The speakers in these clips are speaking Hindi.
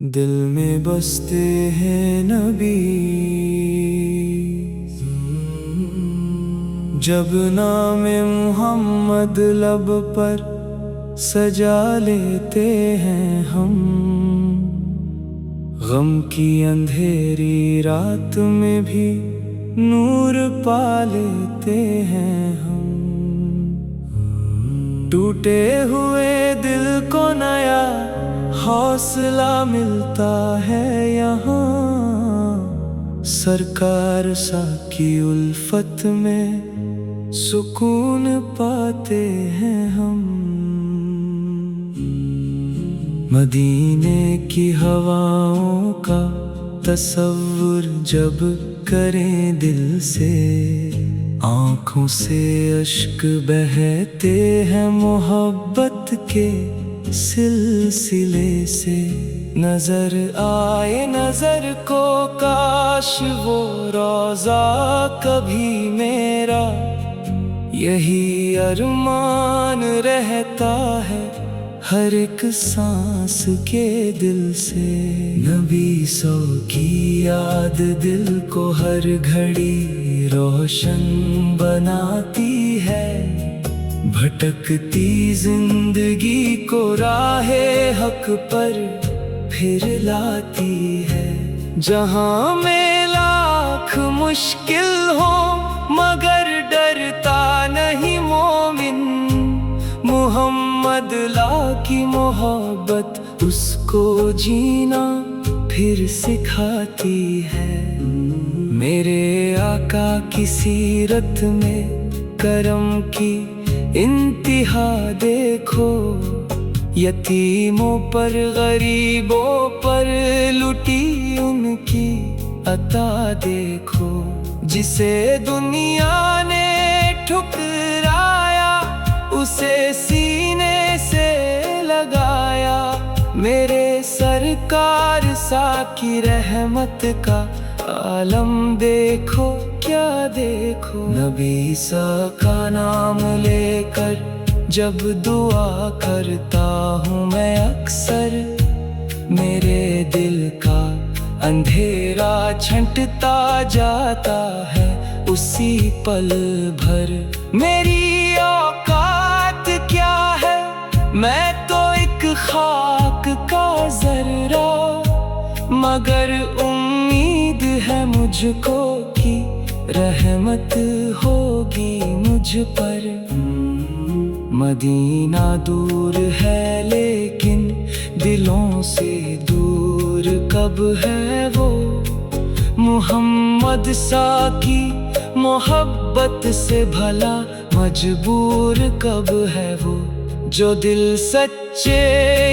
दिल में बसते हैं नबी, जब नाम मुहम्मद लब पर सजा लेते हैं हम। गम की अंधेरी रात में भी नूर पा लेते हैं हम। टूटे हुए दिल को नया हौसला मिलता है यहाँ। सरकार सा की उल्फत में सुकून पाते हैं हम। मदीने की हवाओं का तसव्वुर जब करें दिल से, आँखों से अश्क बहते हैं मोहब्बत के सिलसिले से। नजर आए नजर को काश वो रोज़ा कभी मेरा, यही अरमान रहता है हर एक सांस के दिल से। नबी सौ की याद दिल को हर घड़ी रोशन बनाती है। भटकती जिंदगी को राहे हक पर फिर लाती है। जहां में लाख मुश्किल हो मगर डरता नहीं मोमिन, मुहम्मद ला की मोहब्बत उसको जीना फिर सिखाती है। मेरे आका की सीरत में करम की इंतिहा देखो, यतीमों पर गरीबों पर लुटी उनकी अता देखो। जिसे दुनिया ने ठुकराया उसे सीने से लगाया। मेरे सरकार सा की रहमत का आलम देखो क्या देखो। नबी सा का नाम लेकर जब दुआ करता हूँ मैं अक्सर, मेरे दिल का अंधेरा छंटता जाता है उसी पल भर। मेरी औकात क्या है, मैं तो एक खाक का जर्रा, मगर उम्मीद है मुझको कि रहमत होगी मुझ पर। मदीना दूर है लेकिन दिलों से दूर कब है वो। मुहम्मद सा की मोहब्बत से भला मजबूर कब है वो। जो दिल सच्चे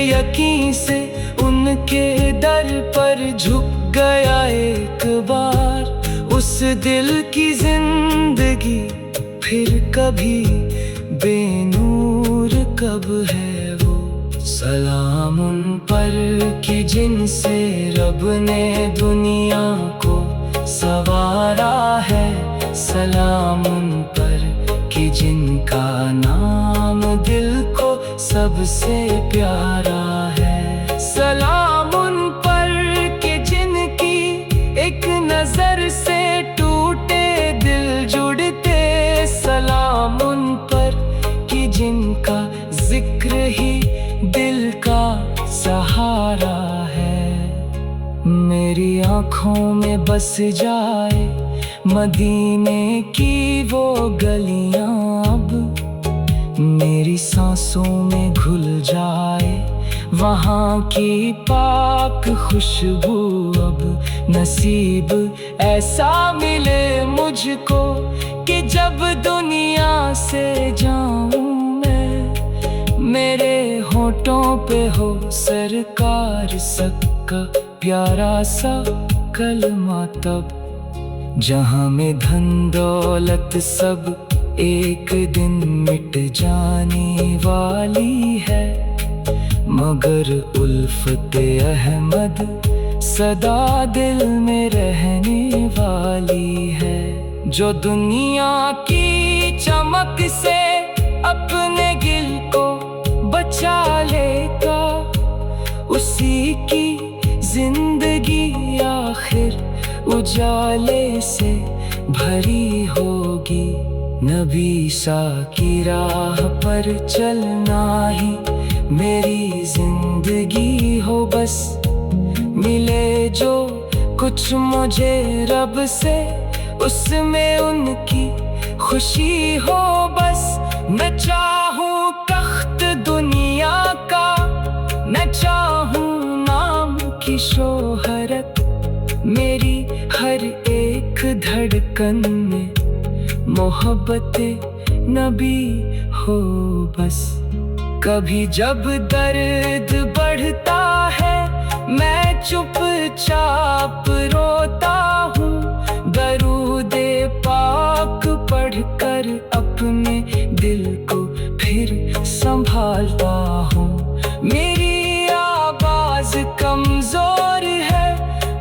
यकीन से उनके दर पर झुक गया एक बार, उस दिल की जिंदगी फिर कभी बेनूर कब है वो। सलाम उन पर कि जिनसे रब ने दुनिया को सवारा है। सलाम उन पर कि जिनका नाम दिल को सबसे प्यारा है। सलाम उन पर कि जिनकी एक नजर से टूटे दिल जुड़ते। सलाम उन पर कि जिनका जिक्र ही दिल का सहारा है। मेरी आँखों में बस जाए मदीने की वो गलियां, अब मेरी सांसों में घुल जाए वहाँ की पाक खुशबू। अब नसीब ऐसा मिले मुझको कि जब दुनिया से जाऊं मैं, मेरे होठों पे हो सरकार सबका प्यारा सा कलमा। तब जहाँ में धन दौलत सब एक दिन मिट जाने वाली है, मगर उल्फते अहमद सदा दिल में रहने वाली है। जो दुनिया की चमक से अपने गिल को बचा लेगा, उसी की उजाले से भरी होगी। नबी सा की राह पर चलना ही मेरी जिंदगी हो। बस मिले जो कुछ मुझे रब से, उसमें उनकी खुशी हो। बस मैं चाहूँ तख्त दुनिया का, मैं चाहूँ नाम की शोहरत, मेरी हर एक धड़कन में मोहब्बते नबी हो। बस कभी जब दर्द बढ़ता है, मैं चुपचाप रोता हूँ। दरूदे पाक पढ़कर अपने दिल को फिर संभालता हूँ। मेरी आवाज कमजोर है,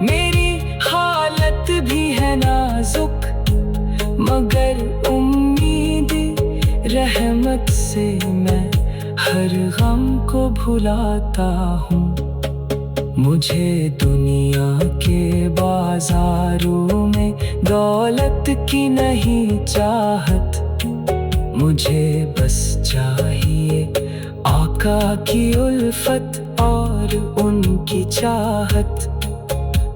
मेरी हालत भी है नाजुक, मगर उम्मीद रहमत से मैं हर गम को भुलाता हूँ। मुझे दुनिया के बाजारों में दौलत की नहीं चाहत, मुझे बस चाहिए आका की उल्फत और उनकी चाहत।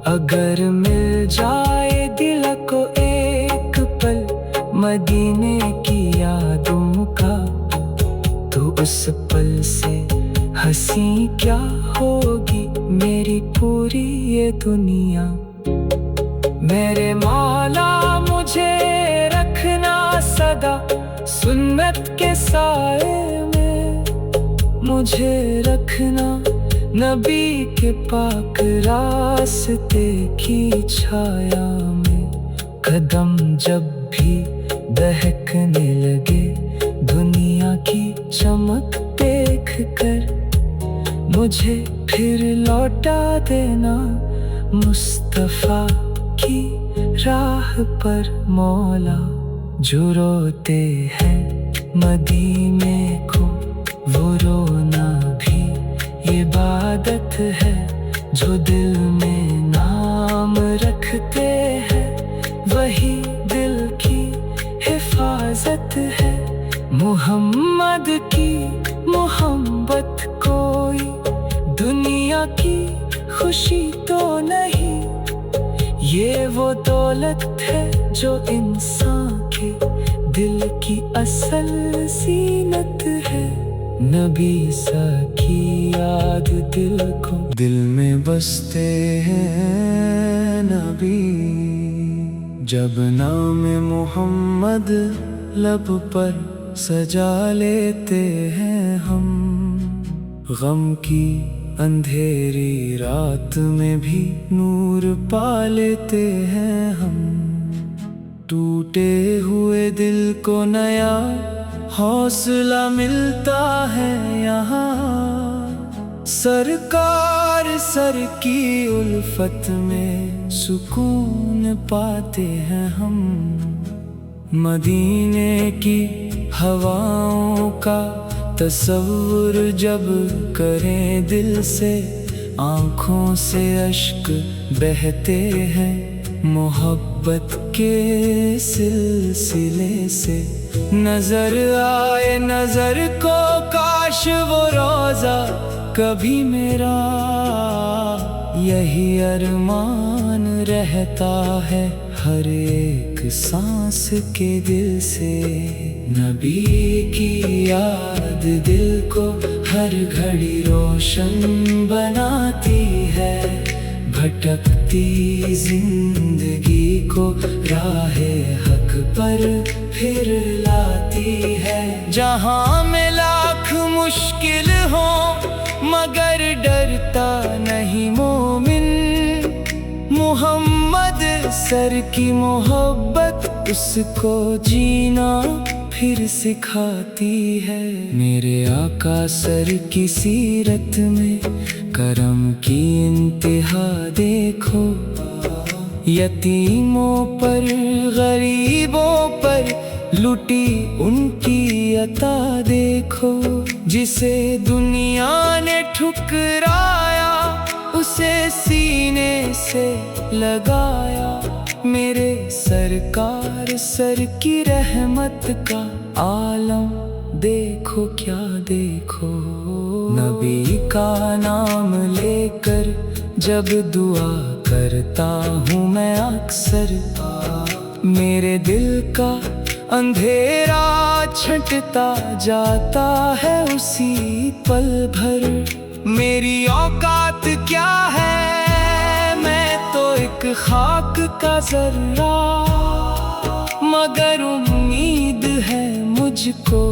अगर मिल जाए दिल को एक पल मदीने की यादों का, तो उस पल से हंसी क्या होगी मेरी पूरी ये दुनिया। मेरे मौला मुझे रखना सदा सुन्नत के साए में, मुझे रखना नबी के पाक रास्ते की छाया में। कदम जब भी दहकने लगे दुनिया की चमक देख कर, मुझे फिर लौटा देना मुस्तफा की राह पर मौला। जो रोते हैं मदीने को, वो रोना भी इबादत है। जो दिल में नाम रखते हैं, वही दिल की हिफाजत है। मुहम्मद की मोहब्बत कोई दुनिया की खुशी तो नहीं, ये वो दौलत है जो इंसान के दिल की असल जीनत है। नबी सा की याद दिल को दिल में बसते हैं नबी। जब नाम मोहम्मद लब पर सजा लेते हैं हम, गम की अंधेरी रात में भी नूर पा लेते हैं हम। टूटे हुए दिल को नया हौसला मिलता है यहाँ, सरकार सर की उल्फत में सुकून पाते हैं हम। मदीने की हवाओं का तस्वुर जब करें दिल से, आँखों से अश्क बहते हैं मोहब्बत के सिलसिले से। नजर आए नजर को काश वो रोजा कभी मेरा, यही अरमान रहता है हर एक सांस के दिल से। नबी की याद दिल को हर घड़ी रोशन बनाती है, भटकती जिंदगी को राहे हक पर फिर लाती है। जहाँ में लाख मुश्किल हो मगर डरता नहीं मोमिन, मोहम्मद सर की मोहब्बत उसको जीना फिर सिखाती है। मेरे आका सर की सीरत में करम की इंतहा देखो, यतीमों पर गरीबों पर लुटी उनकी अता देखो। जिसे दुनिया ने ठुकराया उसे सीने से लगाया, मेरे सरकार सर की रहमत का आलम देखो क्या देखो। नबी का नाम लेकर जब दुआ करता हूँ मैं अक्सर, मेरे दिल का अंधेरा छंटता जाता है उसी पल भर। मेरी औकात क्या है, मैं तो एक खाक का जर्रा, मगर उम्मीद है मुझको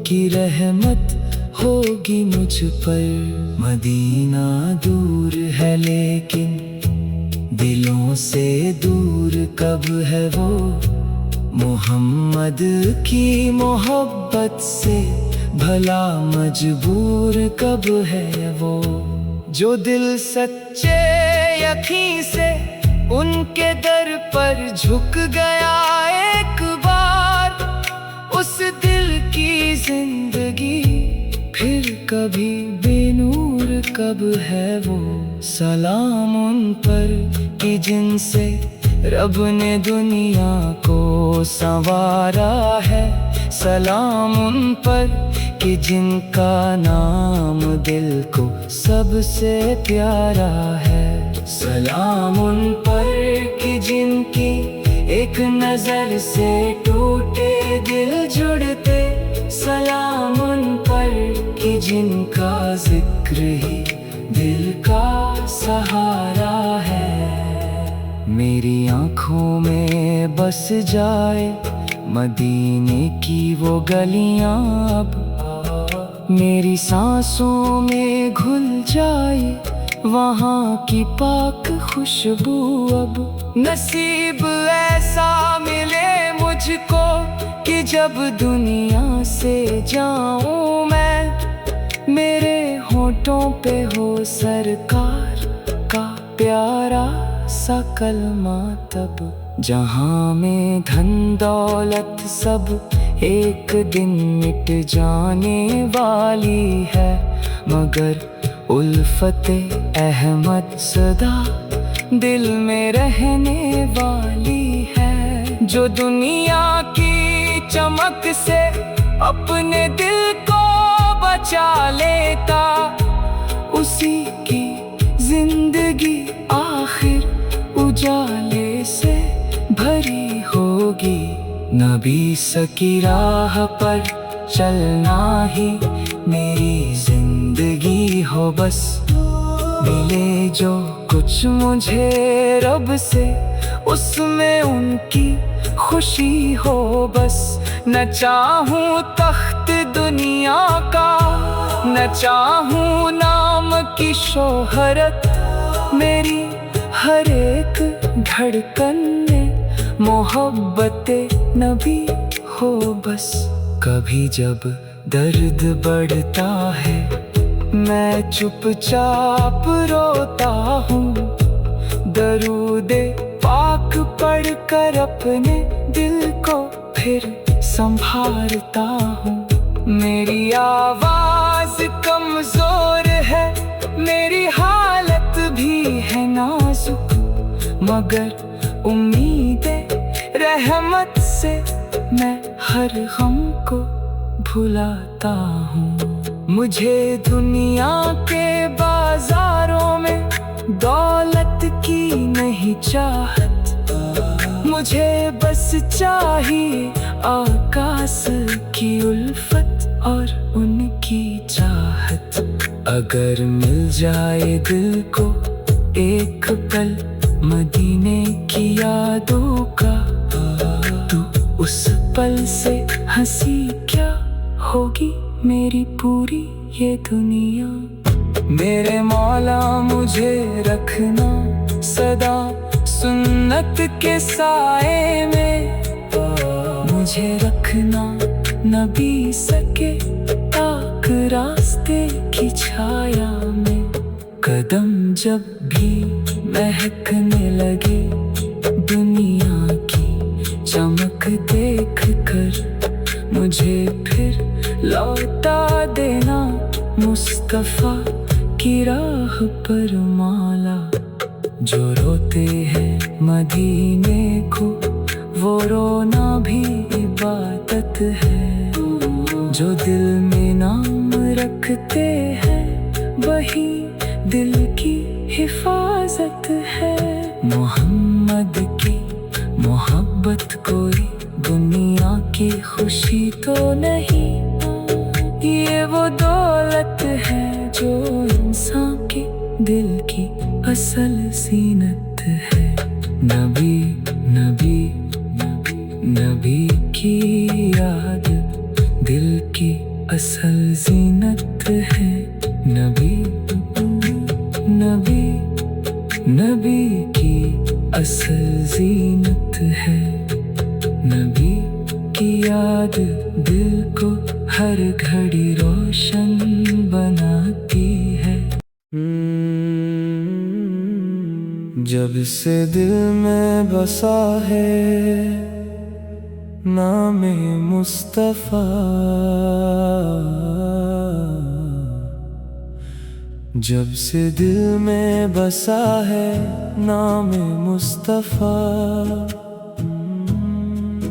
कि रहमत होगी मुझ पर। मदीना दूर है लेकिन दिलों से दूर कब है वो, मोहम्मद की मोहब्बत से भला मजबूर कब है वो। जो दिल सच्चे यकीन से उनके दर पर झुक गया एक बार, उस दिल की जिंदगी फिर कभी बेनूर कब है वो। सलाम उन पर कि जिनसे रब ने दुनिया को संवारा है, सलाम उन पर कि जिनका नाम दिल को सबसे प्यारा है। सलाम उन पर कि जिनकी एक नजर से टूटे दिल जुड़ते, सलाम उन पर कि जिनका जिक्र ही दिल का सहारा है। मेरी आँखों में बस जाए मदीने की वो गलियां अब, मेरी सांसों में घुल जाए वहाँ की पाक खुशबू अब। नसीब ऐसा मिले मुझको कि जब दुनिया से जाऊं मैं, मेरे होठों पे हो सरकार का प्यारा सा कलमा तब। जहाँ में धन दौलत सब एक दिन मिट जाने वाली है, मगर उल्फते अहमद सदा दिल में रहने वाली है। जो दुनिया की चमक से अपने दिल को बचा लेता, उसी की जिंदगी आखिर उजाले से भरी होगी। नबी सकी राह पर चलना ही मेरी जिंदगी हो बस, मिले जो कुछ मुझे रब से उसमें उनकी खुशी हो बस। न चाहूं तख्त दुनिया का, न चाहूं नाम की शोहरत, मेरी हर एक धड़कन में मोहब्बते नबी हो बस। कभी जब दर्द बढ़ता है मैं चुपचाप रोता हूँ, दरूदे पाक पढ़कर अपने दिल को फिर संभालता हूँ। मेरी आवाज कमजोर है, मेरी हालत भी है नाजुक, मगर उम्मीदें रहमत से मैं हर गम को भुलाता हूँ। मुझे दुनिया के बाजारों में दौलत की नहीं चाहत, मुझे बस चाहिए आकाश की उल्फत और उनकी चाहत। अगर मिल जाए दिल को एक पल मदीने की यादों का, तो उस पल से हंसी क्या होगी मेरी पूरी ये दुनिया। मेरे मौला मुझे रखना सदा सुन्नत के साए में, मुझे रखना नबी सके पाक रास्ते की छाया में। कदम जब भी महकने लगे दुनिया की चमक देख कर, मुझे फिर लौटा देना मुस्तफा की राह पर माला। जो रोते हैं मदीने को, वो रोना भी इबादत है। जो दिल में नाम रखते हैं, वही दिल की हिफाजत है। मोहम्मद की मोहब्बत कोई दुनिया की खुशी तो नहीं, ये वो दौलत है जो इंसान के दिल की असल जीनत है। नबी नबी नबी की याद दिल की असल जीनत है। नबी नबी नबी की असल जीनत है। नबी की याद दिल को हर घड़ी रोशन बनाती है। जब से दिल में बसा है नाम मुस्तफा, जब से दिल में बसा है नाम मुस्तफा,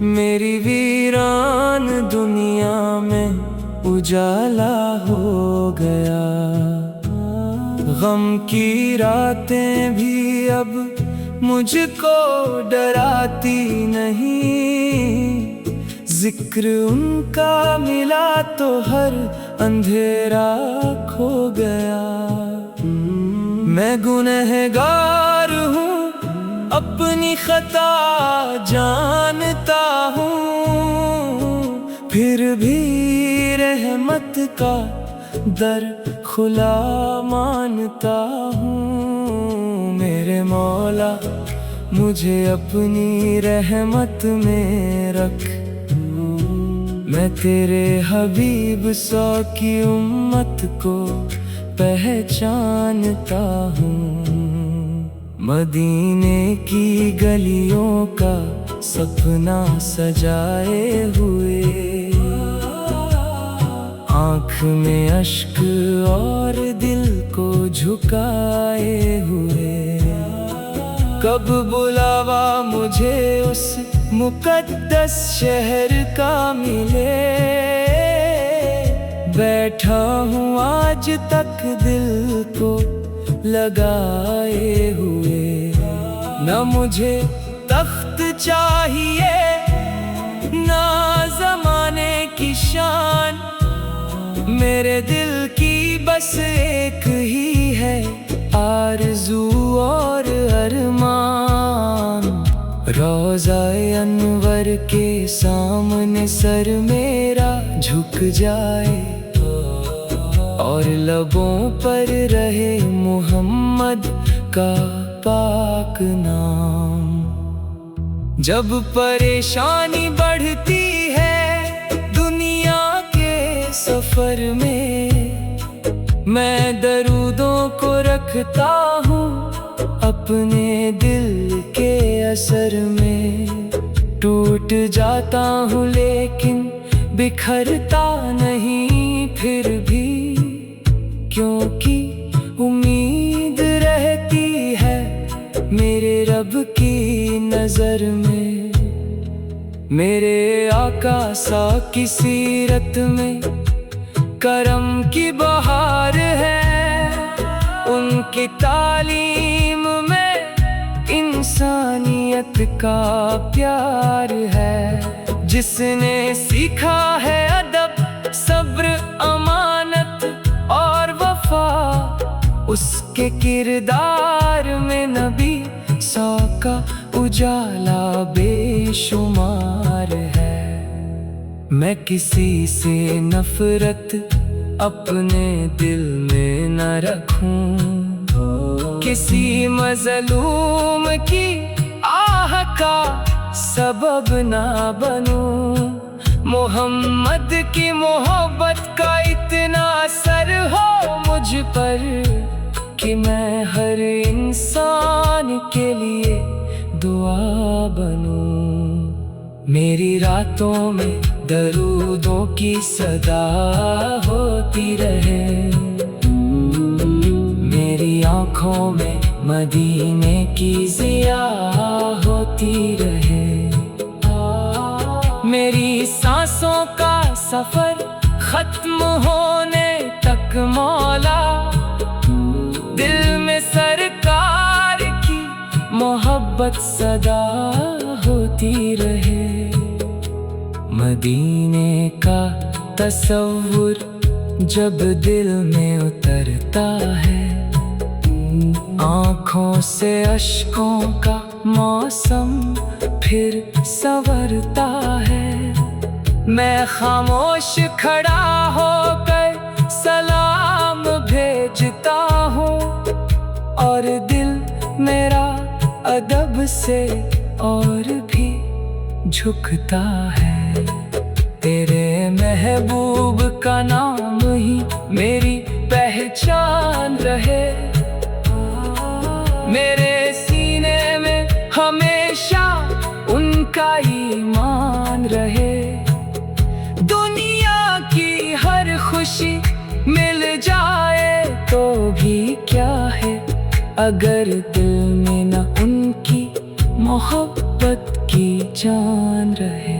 मेरी वीरान दुनिया में उजाला हो गया। गम की रातें भी अब मुझको डराती नहीं, जिक्र उनका मिला तो हर अंधेरा खो गया। मैं गुनहगार हूँ, अपनी खता जानता हूँ, फिर भी रहमत का दर खुला मानता हूँ। मेरे मौला मुझे अपनी रहमत में रख, मैं तेरे हबीब सौ की उम्मत को पहचानता हूँ। मदीने की गलियों का सपना सजाए हुए, आँख में अश्क और दिल को झुकाए हुए, कब बुलावा मुझे उस मुकद्दस शहर का मिले। बैठा हूँ आज तक दिल को लगाए हुए, न मुझे तख्त चाहिए ना ज़माने की शान, मेरे दिल की बस एक ही है आरज़ू और अरमान। रोज़ा-ए अनवर के सामने सर मेरा झुक जाए और लबों पर रहे मोहम्मद का पाक नाम। जब परेशानी बढ़ती है दुनिया के सफर में, मैं दरूदों को रखता हूँ अपने दिल के असर में। टूट जाता हूँ लेकिन बिखरता नहीं फिर भी, क्योंकि उम्मीद रहती है मेरे रब की नजर में। मेरे आका सा की सीरत में करम की बहार है, उनकी तालीम में इंसानियत का प्यार है। जिसने सीखा है अदब सब्र अमानत और वफा, उसके किरदार में नबी सौ का उजाला बेशुमार है। मैं किसी से नफरत अपने दिल में न रखूं, किसी मजलूम की आह का सबब ना बनूं। मोहम्मद की मोहब्बत का इतना असर हो मुझ पर कि मैं हर इंसान के लिए दुआ बनूं। मेरी रातों में दरूदों की सदा होती रहे, मेरी आँखों में मदीने की ज़िया होती रहे। मेरी सांसों का सफर खत्म होने तक मौला, दिल में सरकार की मोहब्बत सदा होती रहे। मदीने का तसव्वुर जब दिल में उतरता है, आँखों से अश्कों का मौसम फिर संवरता है। मैं खामोश खड़ा होकर सलाम भेजता हूँ, और दिल मेरा अदब से और भी झुकता है। तेरे महबूब का नाम ही मेरी पहचान रहे, मेरे सीने में हमेशा उनका ईमान रहे। दुनिया की हर खुशी मिल जाए तो भी क्या है, अगर दिल में न उनकी मोहब्बत की जान रहे।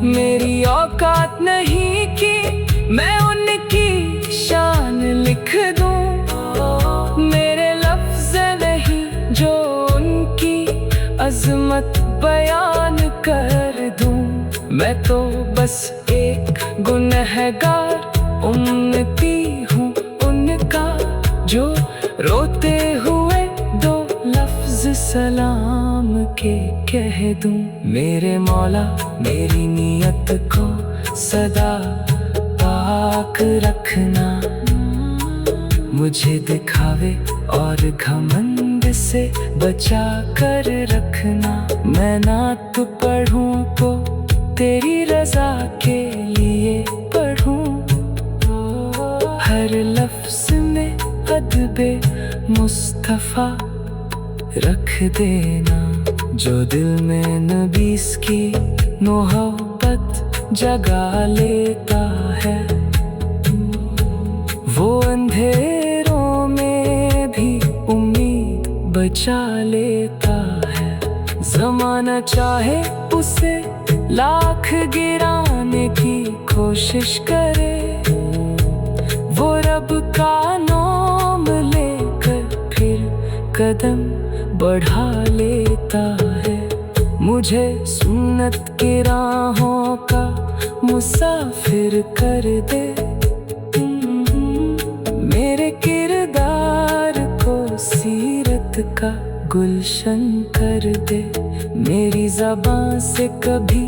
मेरी औकात नहीं कि मैं उनकी शान लिख दूं, मेरे लफ्ज़ नहीं जो उनकी अज़मत बयान कर दूं। मैं तो बस एक गुनहगार उम्मती हूँ उनका, जो रोते हुए दो लफ्ज़ सलाम के कह दूं। मेरे मौला मेरी नियत को सदा पाक रखना, मुझे दिखावे और घमंड से बचा कर रखना। मैं नात पढ़ूं तो तेरी रज़ा के लिए पढ़ूं, हर लफ्ज़ में अदबे मुस्तफ़ा रख देना। जो दिल में नबीस की मोहब्बत जगा लेता है, वो अंधेरों में भी उम्मीद बचा लेता है। ज़माना चाहे उसे लाख गिराने की कोशिश करे, वो रब का नाम लेकर फिर कदम बढ़ा लेता है। मुझे सुन्नत की राहों का मुसाफिर कर दे, मेरे किरदार को सीरत का गुलशन कर दे। मेरी ज़बान से कभी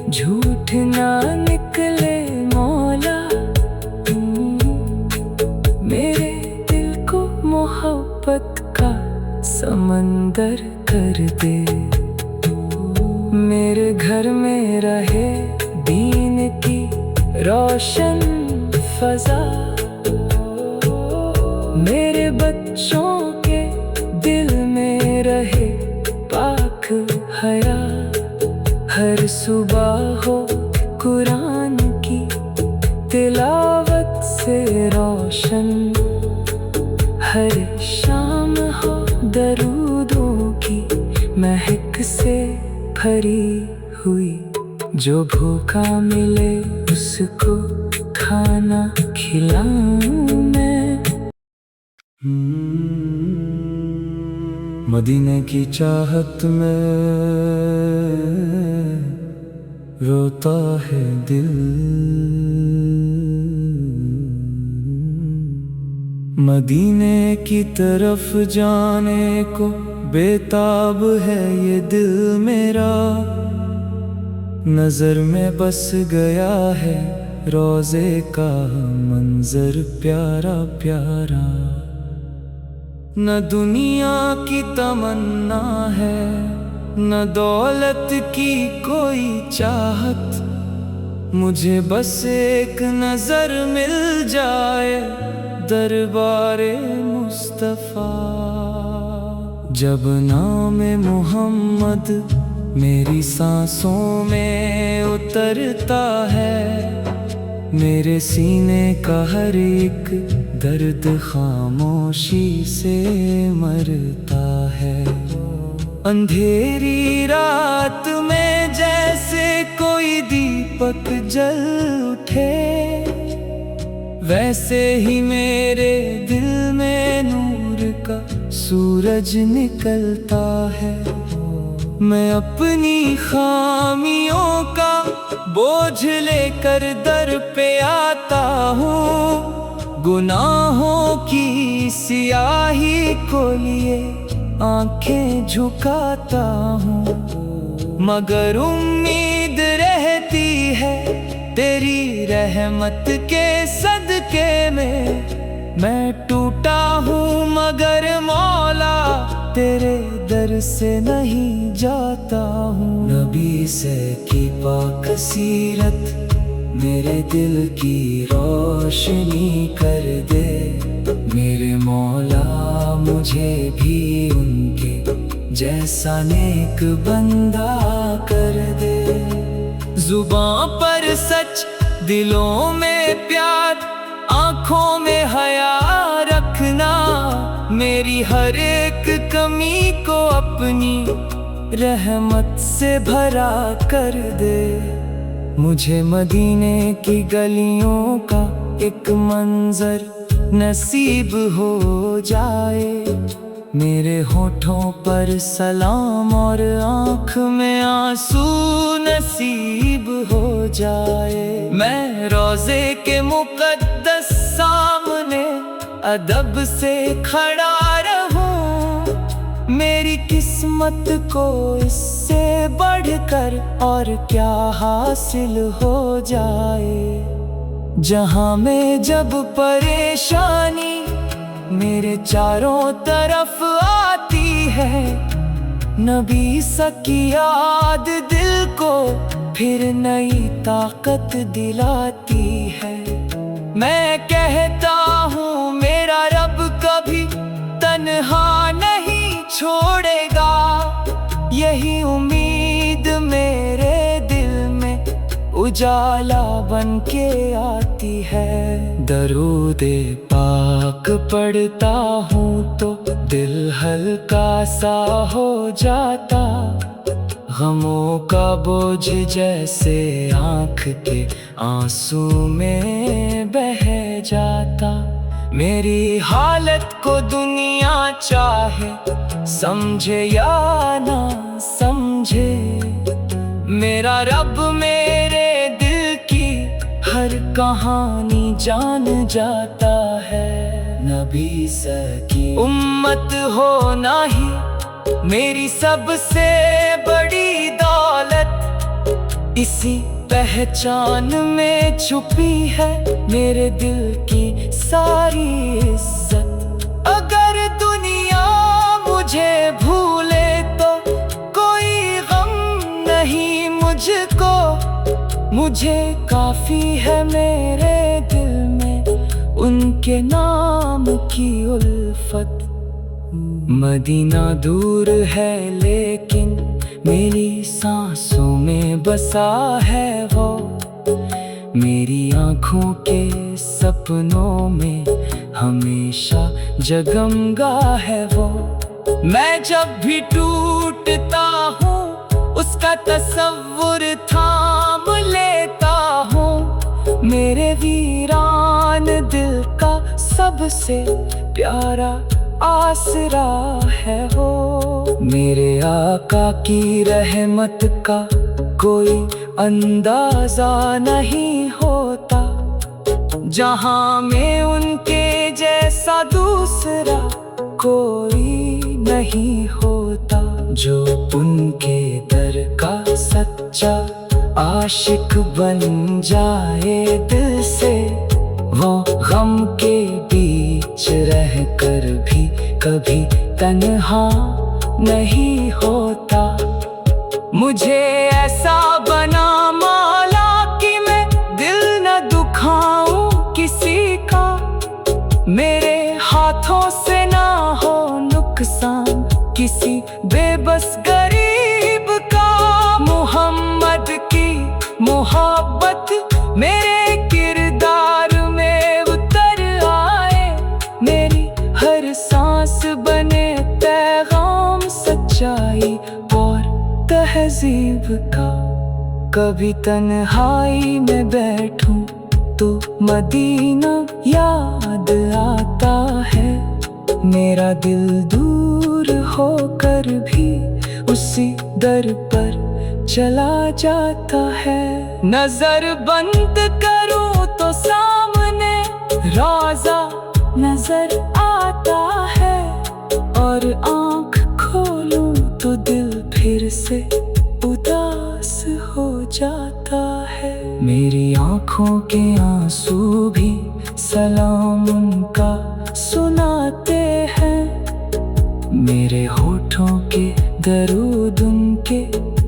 झूठ ना निकले मौला, मेरे दिल को मोहब्बत का समंदर कर दे। मेरे घर में रहे दीन की रोशन फजा, मेरे बच्चों के दिल में रहे पाक हया। हर सुबह हो कुरान की तिलावत से रोशन, हर शाम हो दरूदों की महक से भरी हुई। जो भूखा मिले उसको खाना खिलाऊं मैं। मदीने की चाहत में रोता है दिल, मदीने की तरफ जाने को बेताब है ये दिल मेरा। नजर में बस गया है रोज़े का मंजर प्यारा प्यारा। न दुनिया की तमन्ना है, न दौलत की कोई चाहत, मुझे बस एक नजर मिल जाए दरबारे मुस्तफा। जब नाम मोहम्मद मेरी सांसों में उतरता है, मेरे सीने का हर एक दर्द खामोशी से मरता है। अंधेरी रात में जैसे कोई दीपक जल उठे, वैसे ही मेरे दिल में नूर का सूरज निकलता है। मैं अपनी खामियों का बोझ लेकर दर पे आता हूँ, गुनाहों की सियाही को लिए आंखें झुकाता हूँ। मगर उम्मीद रहती है तेरी रहमत के सदके में। मैं टूटा हूँ मगर मौला तेरे दर से नहीं जाता हूँ। नबी से की पाक सीरत मेरे दिल की रोशनी कर दे। मेरे मौला मुझे भी उनके जैसा नेक बंदा कर दे। जुबां पर सच, दिलों में प्यार, आँखों में हया रखना। मेरी हर एक कमी को अपनी रहमत से भरा कर दे। मुझे मदीने की गलियों का एक मंजर नसीब हो जाए। मेरे होठों पर सलाम और आँख में आंसू नसीब हो जाए। मैं रोज़े के मुक़द्दस सामने अदब से खड़ा रहूं। मेरी किस्मत को इससे बढ़कर और क्या हासिल हो जाए। जहां में जब परेशानी मेरे चारों तरफ आती है, नबी की याद दिल को फिर नई ताकत दिलाती है। मैं कहता हूँ मेरा रब कभी तन्हा नहीं छोड़ेगा। यही उम्मीद मेरे दिल में उजाला बन के आती है। दरूदे पाक पढ़ता हूँ तो दिल हल्का सा हो जाता। गमों का बोझ जैसे आँख के आंसू में बह जाता। मेरी हालत को दुनिया चाहे समझे या ना समझे, मेरा रब मेरे दिल की हर कहानी जान जाता है। नबी की उम्मत होना ही मेरी सबसे बड़ी दौलत। इसी पहचान में छुपी है मेरे दिल की सारी इज्जत। अगर दुनिया मुझे भूले तो कोई गम नहीं मुझको। मुझे काफी है मेरे दिल में उनके नाम की उल्फत। मदीना दूर है लेकिन मेरी सांसों में बसा है वो। मेरी आँखों के सपनों में हमेशा जगमगा है वो। मैं जब भी टूटता हूँ उसका तस्वुर थाम लेता हूँ। मेरे वीरान दिल का सबसे प्यारा आसरा है वो। मेरे आका की रहमत का कोई अंदाजा नहीं होता। जहां में उनके जैसा दूसरा कोई नहीं होता। जो उनके दर का सच्चा आशिक बन जाए दिल से, वो गम के बीच रहकर भी कभी तन्हा नहीं होता। मुझे ऐसा बना मौला कि मैं दिल न दुखाऊं किसी का। मेरे हाथों से ना हो नुकसान किसी बेबस गरीब का। मोहम्मद की मोहब्बत मेरे किरदार में उतर आए। सफाई और तहजीब का। कभी तन्हाई में बैठूं तो मदीना याद आता है। मेरा दिल दूर होकर भी उसी दर पर चला जाता है। नजर बंद करूं तो सामने रोजा नजर आता है, और आँख खोलूं तो दिल फिर से उदास हो जाता है। मेरी आँखों के आंसू भी सलाम उनका सुनाते हैं। मेरे होठों के दरूद उनके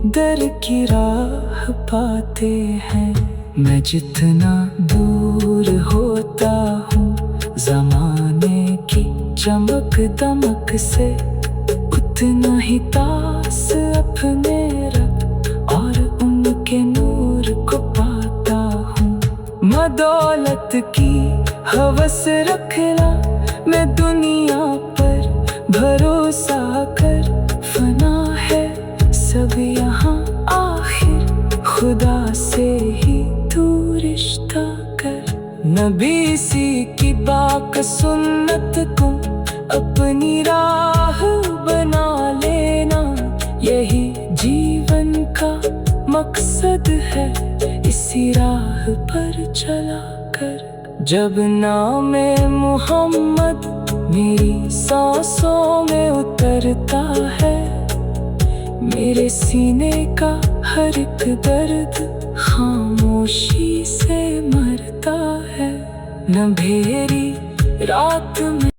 दर की राह पाते हैं। मैं जितना दूर होता हूँ ज़माने की चमक दमक से, उतना ही तास अपने रब और उनके नूर को पाता हूँ। मदौलत की हवस रखना मैं दुनिया पर भरोसा कर, फना है सब यहाँ आखिर खुदा से ही तू रिश्ता कर। नबी सी की बाक सुन्नत को अपनी राह बना लेना, यही जीवन का मकसद है इसी राह पर चला कर। जब नामे मोहम्मद मेरी सांसों में उतरता है, मेरे सीने का हर एक दर्द खामोशी से मरता है। अंधेरी रात में